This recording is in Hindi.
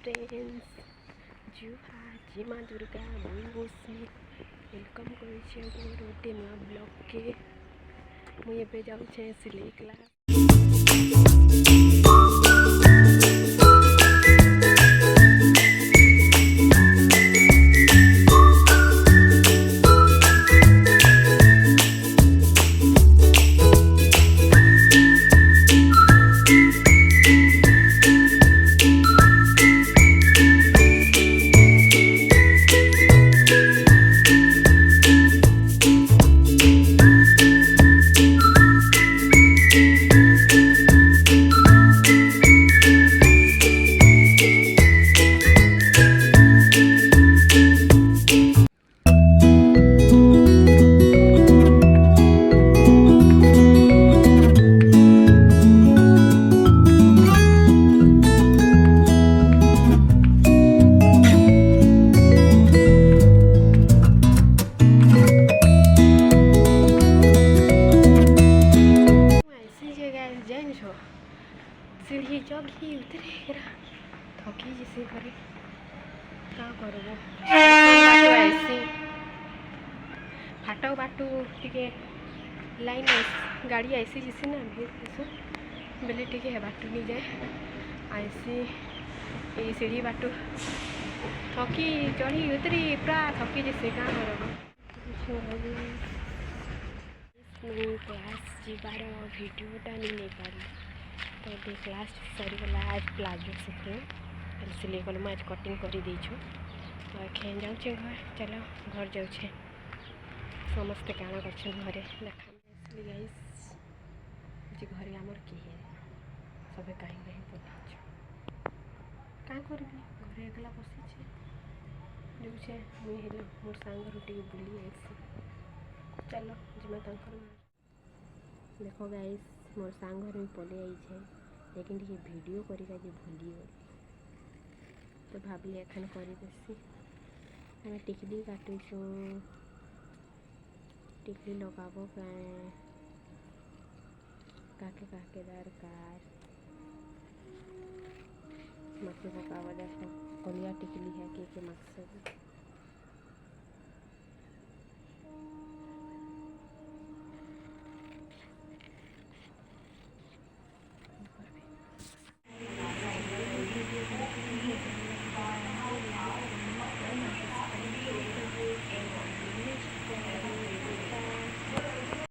फ्रेंड्स जुहार जय माँ दुर्गा मुई मौसमी वेलकम कर गोटे नुआ ब्लॉग के मुझे एबे जाऊे सिलाई क्लास। सीढ़ी जगही उतरे थकी जैसे करे क्या करबो ऐसी फाटक बाटू टिके लाइन गाड़ी ऐसी जैसे ना भीड़ बेले टिके बाटू नहीं जाए ऐसी ये सीढ़ी बाटू थकी चढ़ी उतरी पूरा थकी जैसे क्या करबो क्लास जीवार भिडियोटा नहीं पारी तो ये क्लास सरीगला आज प्लाजो सीखे सिलाई कल आज कटिंग कर देछु तो खे जाऊे घर चलो घर जाऊे समस्ते काण कर घरे देखा गाइस जे घरे आमर किए सब कहीं कहीं पहुँच क्या करी घरे एकला बसी जाऊे मुझे मोर सांग टे बुली आसी चलो जिमा देखो गाइस मोर सांग घर में पले आई लेकिन ये वीडियो करिका जे भूली गली तो भाविली एखन कर देसी हमें टिकली काटुचु टिकली लगाबो काके काके दरकार मत पकाबो देखो कलिया टिकली है के मकसद